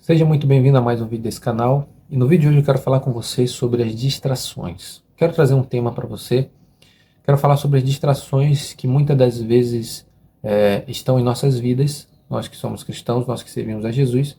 Seja muito bem-vindo a mais um vídeo desse canal. E no vídeo de hoje eu quero falar com vocês sobre as distrações. Quero trazer um tema para você. Quero falar sobre as distrações que muitas das vezes estão em nossas vidas, nós que somos cristãos, nós que servimos a Jesus.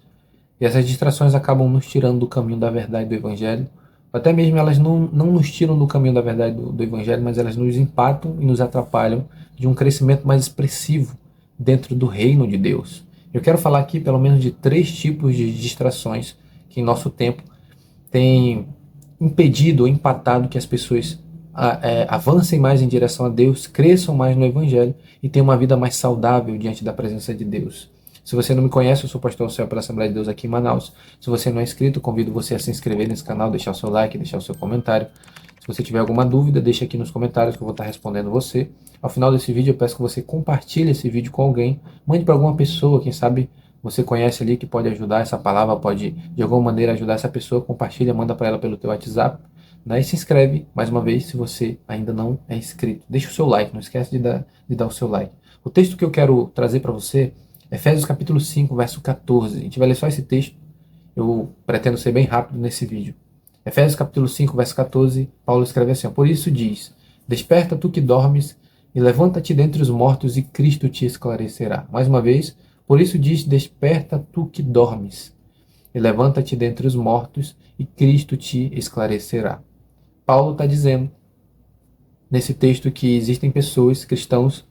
E essas distrações acabam nos tirando do caminho da verdade do Evangelho. Até mesmo elas não nos tiram do caminho da verdade do Evangelho, mas elas nos empatam e nos atrapalham de um crescimento mais expressivo dentro do reino de Deus. Eu quero falar aqui pelo menos de 3 tipos de distrações que em nosso tempo têm impedido ou empatado que as pessoas avancem mais em direção a Deus, cresçam mais no Evangelho e tenham uma vida mais saudável diante da presença de Deus. Se você não me conhece, eu sou o pastor Céu pela Assembleia de Deus aqui em Manaus. Se você não é inscrito, convido você a se inscrever nesse canal, deixar o seu like, deixar o seu comentário. Se você tiver alguma dúvida, deixa aqui nos comentários que eu vou estar respondendo você. Ao final desse vídeo, eu peço que você compartilhe esse vídeo com alguém, mande para alguma pessoa, quem sabe você conhece ali que pode ajudar essa palavra, pode de alguma maneira ajudar essa pessoa, compartilha, manda para ela pelo teu WhatsApp, né? E se inscreve, mais uma vez, se você ainda não é inscrito. Deixa o seu like, não esquece de dar o seu like. O texto que eu quero trazer para você, Efésios capítulo 5, verso 14. A gente vai ler só esse texto, eu pretendo ser bem rápido nesse vídeo. Efésios capítulo 5, verso 14, Paulo escreve assim: por isso diz, desperta tu que dormes, e levanta-te dentre os mortos, e Cristo te esclarecerá. Mais uma vez, por isso diz, desperta tu que dormes, e levanta-te dentre os mortos, e Cristo te esclarecerá. Paulo está dizendo, nesse texto, que existem pessoas, cristãos,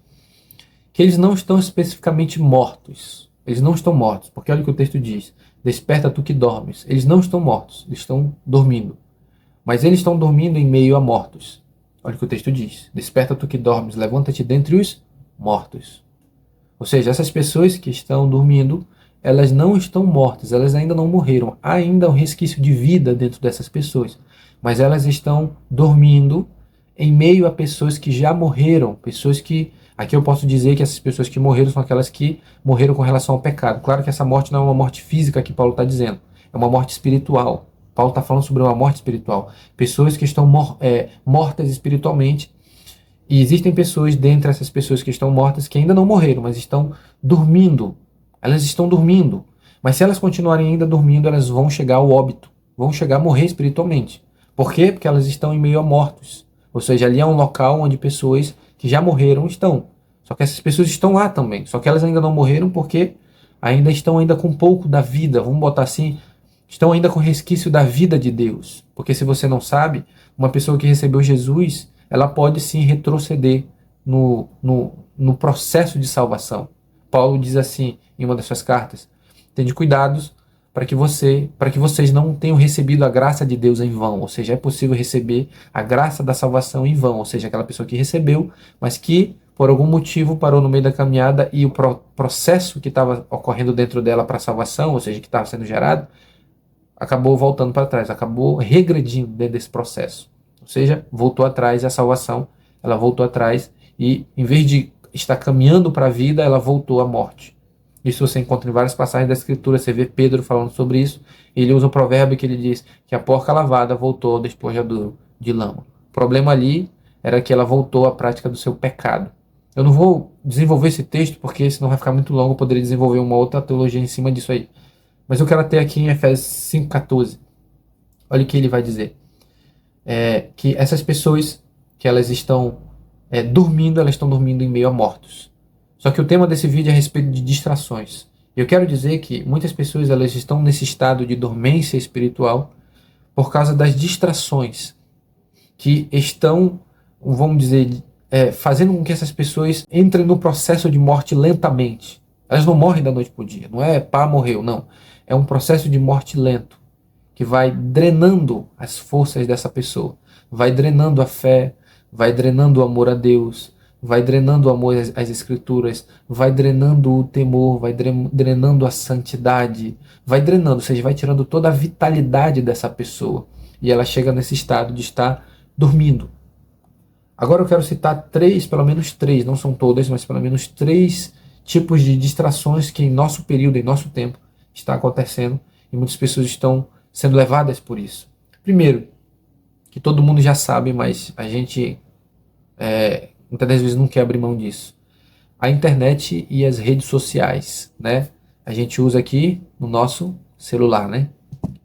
que eles não estão especificamente mortos. Eles não estão mortos, porque olha o que o texto diz, desperta tu que dormes. Eles não estão mortos, eles estão dormindo. Mas eles estão dormindo em meio a mortos. Olha o que o texto diz, desperta tu que dormes, levanta-te dentre os mortos. Ou seja, essas pessoas que estão dormindo, elas não estão mortas, elas ainda não morreram. Há ainda um resquício de vida dentro dessas pessoas. Mas elas estão dormindo em meio a pessoas que já morreram. Pessoas que, aqui eu posso dizer que essas pessoas que morreram são aquelas que morreram com relação ao pecado. Claro que essa morte não é uma morte física que Paulo está dizendo, é uma morte espiritual. Paulo está falando sobre uma morte espiritual. Pessoas que estão mortas espiritualmente. E existem pessoas, dentre essas pessoas que estão mortas, que ainda não morreram, mas estão dormindo. Elas estão dormindo. Mas se elas continuarem ainda dormindo, elas vão chegar ao óbito. Vão chegar a morrer espiritualmente. Por quê? Porque elas estão em meio a mortos. Ou seja, ali é um local onde pessoas que já morreram estão. Só que essas pessoas estão lá também. Só que elas ainda não morreram porque ainda estão ainda com um pouco da vida. Vamos botar assim, estão ainda com resquício da vida de Deus. Porque se você não sabe, uma pessoa que recebeu Jesus, ela pode sim retroceder no processo de salvação. Paulo diz assim em uma das suas cartas, tende cuidados para que vocês não tenham recebido a graça de Deus em vão. Ou seja, é possível receber a graça da salvação em vão. Ou seja, aquela pessoa que recebeu, mas que por algum motivo parou no meio da caminhada e o processo que estava ocorrendo dentro dela para a salvação, ou seja, que estava sendo gerado, acabou voltando para trás, acabou regredindo dentro desse processo. Ou seja, voltou atrás e a salvação, ela voltou atrás e em vez de estar caminhando para a vida, ela voltou à morte. Isso você encontra em várias passagens da Escritura, você vê Pedro falando sobre isso, ele usa um provérbio que ele diz que a porca lavada voltou ao despojador de lama. O problema ali era que ela voltou à prática do seu pecado. Eu não vou desenvolver esse texto porque senão vai ficar muito longo, eu poderia desenvolver uma outra teologia em cima disso aí. Mas eu quero até aqui em Efésios 5,14. Olha o que ele vai dizer. Que essas pessoas que elas estão dormindo, elas estão dormindo em meio a mortos. Só que o tema desse vídeo é a respeito de distrações. Eu quero dizer que muitas pessoas elas estão nesse estado de dormência espiritual por causa das distrações que estão, vamos dizer, fazendo com que essas pessoas entrem no processo de morte lentamente. Elas não morrem da noite para o dia, não é pá, morreu, não. É um processo de morte lento, que vai drenando as forças dessa pessoa, vai drenando a fé, vai drenando o amor a Deus, vai drenando o amor às Escrituras, vai drenando o temor, vai drenando a santidade, vai drenando, ou seja, vai tirando toda a vitalidade dessa pessoa. E ela chega nesse estado de estar dormindo. Agora eu quero citar pelo menos três, não são todas, mas pelo menos 3 tipos de distrações que em nosso período, em nosso tempo, está acontecendo e muitas pessoas estão sendo levadas por isso. Primeiro, que todo mundo já sabe, mas a gente muitas das vezes não quer abrir mão disso. A internet e as redes sociais, né? A gente usa aqui no nosso celular, né?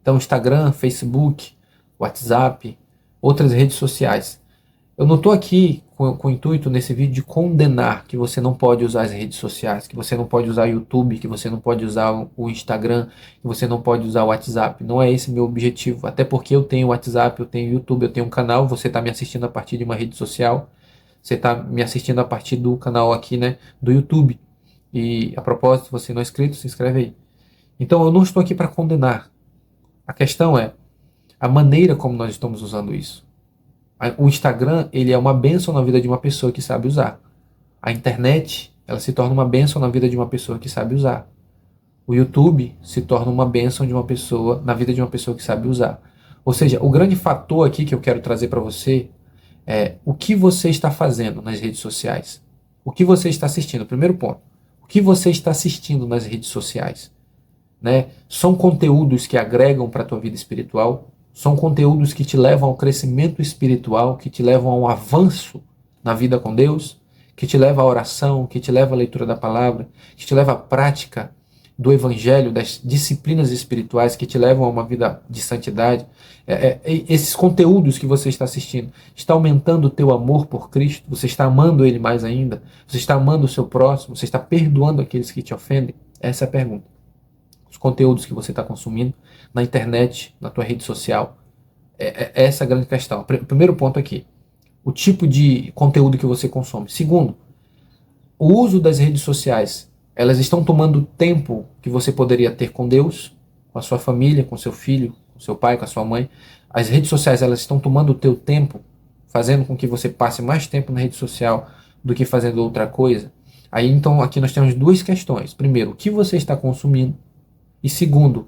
Então, Instagram, Facebook, WhatsApp, outras redes sociais. Eu não estou aqui com o intuito nesse vídeo de condenar que você não pode usar as redes sociais, que você não pode usar o YouTube, que você não pode usar o Instagram, que você não pode usar o WhatsApp. Não é esse meu objetivo. Até porque eu tenho WhatsApp, eu tenho YouTube, eu tenho um canal, você está me assistindo a partir de uma rede social, você está me assistindo a partir do canal aqui, né, do YouTube. E a propósito, se você não é inscrito, se inscreve aí. Então eu não estou aqui para condenar. A questão é a maneira como nós estamos usando isso. O Instagram, ele é uma bênção na vida de uma pessoa que sabe usar. A internet, ela se torna uma bênção na vida de uma pessoa que sabe usar. O YouTube se torna uma bênção de uma pessoa na vida de uma pessoa que sabe usar. Ou seja, o grande fator aqui que eu quero trazer para você é o que você está fazendo nas redes sociais. O que você está assistindo. Primeiro ponto. O que você está assistindo nas redes sociais? Né? São conteúdos que agregam para a tua vida espiritual? São conteúdos que te levam ao crescimento espiritual, que te levam a um avanço na vida com Deus, que te leva à oração, que te leva à leitura da palavra, que te leva à prática do evangelho, das disciplinas espirituais, que te levam a uma vida de santidade. Esses conteúdos que você está assistindo, está aumentando o teu amor por Cristo? Você está amando Ele mais ainda? Você está amando o seu próximo? Você está perdoando aqueles que te ofendem? Essa é a pergunta. Os conteúdos que você está consumindo na internet, na tua rede social. Essa é a grande questão. Primeiro ponto aqui, o tipo de conteúdo que você consome. Segundo, o uso das redes sociais, elas estão tomando o tempo que você poderia ter com Deus, com a sua família, com seu filho, com seu pai, com a sua mãe. As redes sociais, elas estão tomando o teu tempo, fazendo com que você passe mais tempo na rede social do que fazendo outra coisa. Aí então aqui nós temos duas questões. Primeiro, o que você está consumindo? E segundo,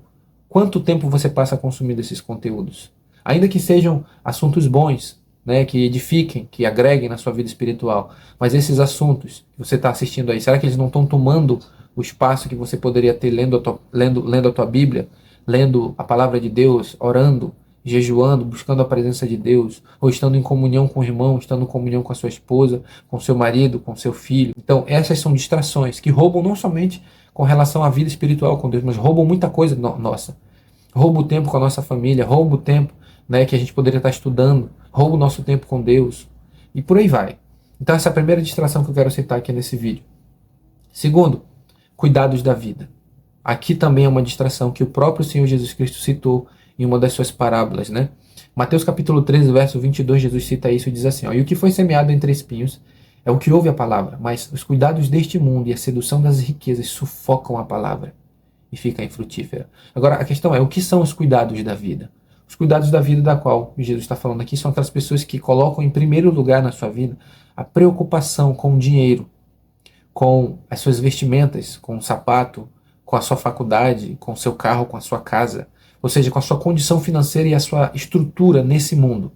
quanto tempo você passa consumindo esses conteúdos? Ainda que sejam assuntos bons, né, que edifiquem, que agreguem na sua vida espiritual, mas esses assuntos que você está assistindo aí, será que eles não estão tomando o espaço que você poderia ter lendo a tua Bíblia, lendo a palavra de Deus, orando, jejuando, buscando a presença de Deus, ou estando em comunhão com o irmão, estando em comunhão com a sua esposa, com seu marido, com seu filho? Então, essas são distrações que roubam não somente com relação à vida espiritual com Deus, mas roubam muita coisa nossa. Rouba o tempo com a nossa família, rouba o tempo, né, que a gente poderia estar estudando, rouba o nosso tempo com Deus, e por aí vai. Então essa é a primeira distração que eu quero citar aqui nesse vídeo. Segundo, cuidados da vida. Aqui também é uma distração que o próprio Senhor Jesus Cristo citou em uma das suas parábolas, né? Mateus capítulo 13, verso 22, Jesus cita isso e diz assim, e o que foi semeado entre espinhos é o que ouve a palavra, mas os cuidados deste mundo e a sedução das riquezas sufocam a palavra e fica infrutífera. Agora, a questão é, o que são os cuidados da vida? Os cuidados da vida da qual Jesus está falando aqui são aquelas pessoas que colocam em primeiro lugar na sua vida a preocupação com o dinheiro, com as suas vestimentas, com o sapato, com a sua faculdade, com o seu carro, com a sua casa, ou seja, com a sua condição financeira e a sua estrutura nesse mundo.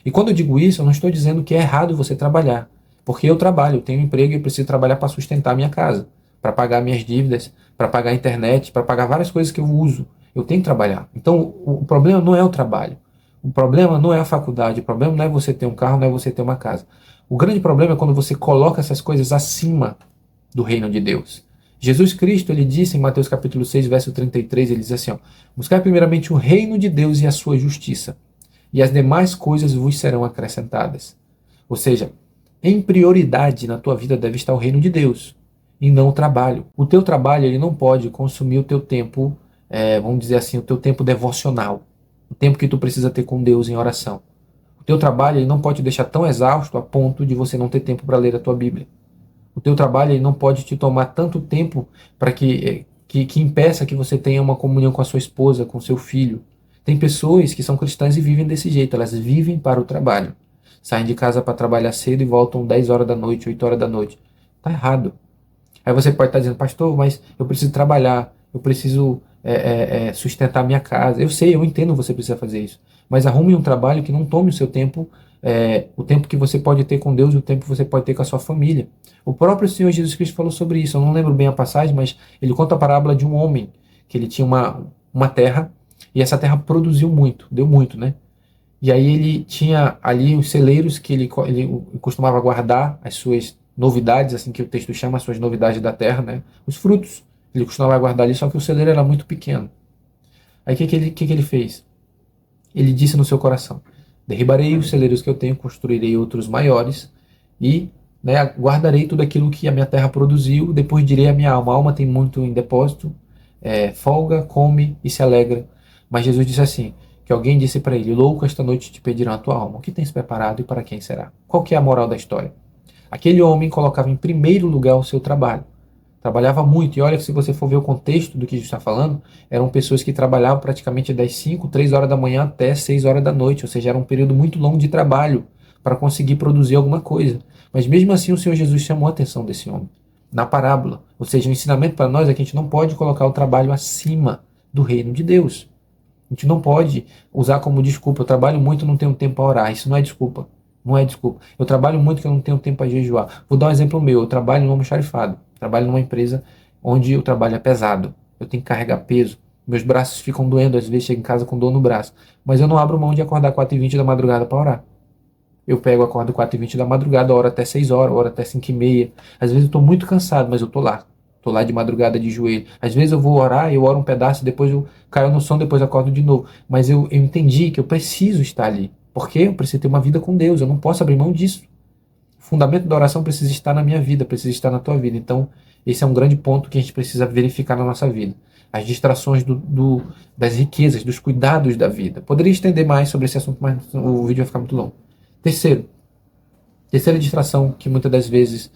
E quando eu digo isso, eu não estou dizendo que é errado você trabalhar, porque eu trabalho, eu tenho um emprego e eu preciso trabalhar para sustentar a minha casa, para pagar minhas dívidas, para pagar a internet, para pagar várias coisas que eu uso. Eu tenho que trabalhar. Então, o problema não é o trabalho. O problema não é a faculdade. O problema não é você ter um carro, não é você ter uma casa. O grande problema é quando você coloca essas coisas acima do reino de Deus. Jesus Cristo, ele disse em Mateus capítulo 6, verso 33, ele diz assim, buscar primeiramente o reino de Deus e a sua justiça, e as demais coisas vos serão acrescentadas. Ou seja, em prioridade na tua vida deve estar o reino de Deus, e não o trabalho. O teu trabalho, ele não pode consumir o teu tempo, vamos dizer assim, o teu tempo devocional, o tempo que tu precisa ter com Deus em oração. O teu trabalho, ele não pode te deixar tão exausto a ponto de você não ter tempo para ler a tua Bíblia. O teu trabalho, ele não pode te tomar tanto tempo para que impeça que você tenha uma comunhão com a sua esposa, com seu filho. Tem pessoas que são cristãs e vivem desse jeito, elas vivem para o trabalho. Saem de casa para trabalhar cedo e voltam 10 horas da noite, 8 horas da noite. Está errado. Aí você pode estar dizendo, pastor, mas eu preciso trabalhar, eu preciso sustentar minha casa. Eu sei, eu entendo que você precisa fazer isso. Mas arrume um trabalho que não tome o seu tempo, o tempo que você pode ter com Deus e o tempo que você pode ter com a sua família. O próprio Senhor Jesus Cristo falou sobre isso. Eu não lembro bem a passagem, mas ele conta a parábola de um homem, que ele tinha uma terra, e essa terra produziu muito, deu muito, né? E aí ele tinha ali os celeiros que ele costumava guardar as suas novidades, assim que o texto chama, as suas novidades da terra, né? Os frutos, ele costumava guardar ali, só que o celeiro era muito pequeno. Aí o que ele fez? Ele disse no seu coração: derribarei os celeiros que eu tenho, construirei outros maiores e, né, guardarei tudo aquilo que a minha terra produziu. Depois direi à minha alma: a alma tem muito em depósito, folga, come e se alegra. Mas Jesus disse assim, que alguém disse para ele: louco, esta noite te pedirão a tua alma. O que tens preparado e para quem será? Qual que é a moral da história? Aquele homem colocava em primeiro lugar o seu trabalho. Trabalhava muito, e olha, se você for ver o contexto do que a gente está falando, eram pessoas que trabalhavam praticamente das 5, 3 horas da manhã até 6 horas da noite, ou seja, era um período muito longo de trabalho para conseguir produzir alguma coisa. Mas mesmo assim o Senhor Jesus chamou a atenção desse homem, na parábola. Ou seja, o ensinamento para nós é que a gente não pode colocar o trabalho acima do reino de Deus. A gente não pode usar como desculpa: eu trabalho muito e não tenho tempo para orar. Isso não é desculpa. Não é desculpa. Eu trabalho muito que eu não tenho tempo para jejuar. Vou dar um exemplo meu. Eu trabalho no almoxarifado. Trabalho numa empresa onde o trabalho é pesado. Eu tenho que carregar peso. Meus braços ficam doendo. Às vezes chego em casa com dor no braço. Mas eu não abro mão de acordar 4h20 da madrugada para orar. Eu pego, acordo 4h20 da madrugada, oro até 6 horas, oro até 5h30. Às vezes eu estou muito cansado, mas eu estou lá. Estou lá de madrugada de joelho. Às vezes eu vou orar, eu oro um pedaço, depois eu caio no sono, depois acordo de novo. Mas eu entendi que eu preciso estar ali. Porque eu preciso ter uma vida com Deus. Eu não posso abrir mão disso. O fundamento da oração precisa estar na minha vida, precisa estar na tua vida. Então, esse é um grande ponto que a gente precisa verificar na nossa vida. As distrações das riquezas, dos cuidados da vida. Poderia estender mais sobre esse assunto, mas o vídeo vai ficar muito longo. Terceira distração que muitas das vezes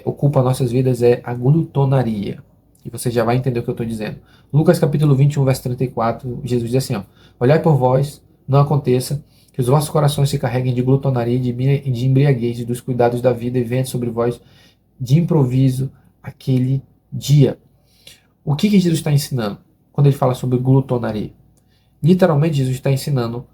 ocupa nossas vidas é a glutonaria. E você já vai entender o que eu estou dizendo. Lucas capítulo 21, verso 34, Jesus diz assim, ó: olhai por vós, não aconteça que os vossos corações se carreguem de glutonaria e de embriaguez dos cuidados da vida e venha sobre vós de improviso aquele dia. O que Jesus está ensinando quando ele fala sobre glutonaria? Literalmente, Jesus está ensinando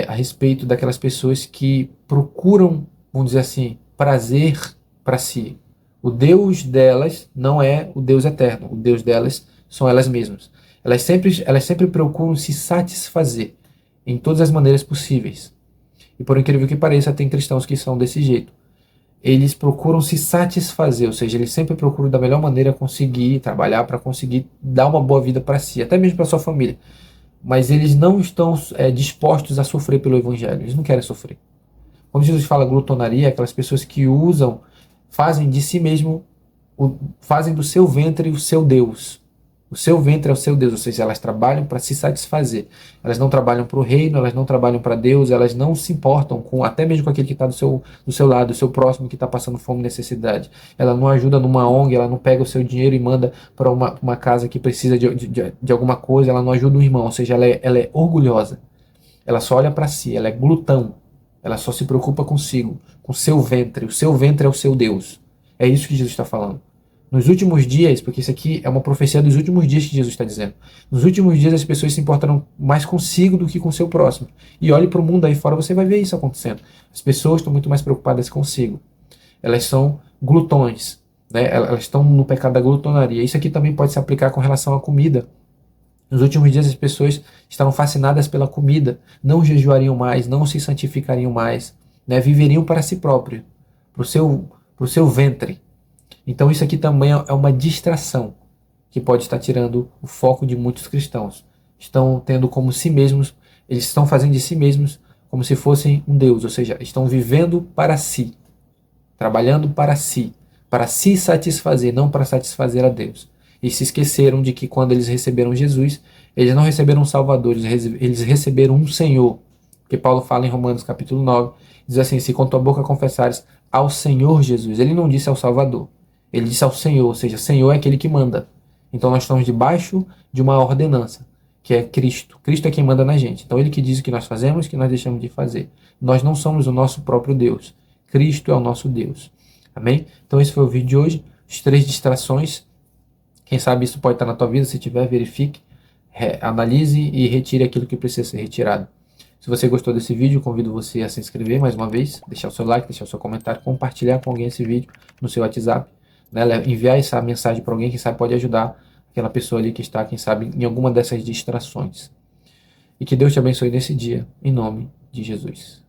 a respeito daquelas pessoas que procuram, vamos dizer assim, prazer para si. O Deus delas não é o Deus eterno. O Deus delas são elas mesmas. Elas sempre procuram se satisfazer em todas as maneiras possíveis. E por incrível que pareça, tem cristãos que são desse jeito. Eles procuram se satisfazer, ou seja, eles sempre procuram da melhor maneira conseguir trabalhar para conseguir dar uma boa vida para si, até mesmo para sua família. Mas eles não estão dispostos a sofrer pelo evangelho, eles não querem sofrer. Quando Jesus fala glutonaria, aquelas pessoas que fazem de si mesmo, fazem do seu ventre o seu Deus. O seu ventre é o seu Deus, ou seja, elas trabalham para se satisfazer. Elas não trabalham para o reino, elas não trabalham para Deus, elas não se importam até mesmo com aquele que está do seu lado, do seu próximo que está passando fome e necessidade. Ela não ajuda numa ONG, ela não pega o seu dinheiro e manda para uma casa que precisa de alguma coisa, ela não ajuda um irmão, ou seja, ela é orgulhosa. Ela só olha para si, ela é glutão. Ela só se preocupa consigo, com o seu ventre. O seu ventre é o seu Deus. É isso que Jesus está falando. Nos últimos dias, porque isso aqui é uma profecia dos últimos dias que Jesus está dizendo. Nos últimos dias as pessoas se importarão mais consigo do que com o seu próximo. E olhe para o mundo aí fora, você vai ver isso acontecendo. As pessoas estão muito mais preocupadas consigo. Elas são glutões, né? Elas estão no pecado da glutonaria. Isso aqui também pode se aplicar com relação à comida. Nos últimos dias as pessoas estavam fascinadas pela comida, não jejuariam mais, não se santificariam mais, né? Viveriam para si próprio, para o seu ventre. Então isso aqui também é uma distração que pode estar tirando o foco de muitos cristãos. Estão tendo como si mesmos, eles estão fazendo de si mesmos como se fossem um Deus, ou seja, estão vivendo para si, trabalhando para se satisfazer, não para satisfazer a Deus. E se esqueceram de que quando eles receberam Jesus, eles não receberam um Salvador, eles receberam um Senhor. Porque Paulo fala em Romanos capítulo 9, diz assim: se com tua boca confessares ao Senhor Jesus, ele não disse ao Salvador, ele disse ao Senhor, ou seja, Senhor é aquele que manda. Então nós estamos debaixo de uma ordenança, que é Cristo. Cristo é quem manda na gente. Então ele que diz o que nós fazemos, o que nós deixamos de fazer. Nós não somos o nosso próprio Deus. Cristo é o nosso Deus. Amém? Então esse foi o vídeo de hoje. As 3 distrações. Quem sabe isso pode estar na tua vida. Se tiver, verifique, analise e retire aquilo que precisa ser retirado. Se você gostou desse vídeo, convido você a se inscrever mais uma vez, deixar o seu like, deixar o seu comentário, compartilhar com alguém esse vídeo no seu WhatsApp, né? Enviar essa mensagem para alguém, quem sabe pode ajudar aquela pessoa ali que está, quem sabe, em alguma dessas distrações. E que Deus te abençoe nesse dia, em nome de Jesus.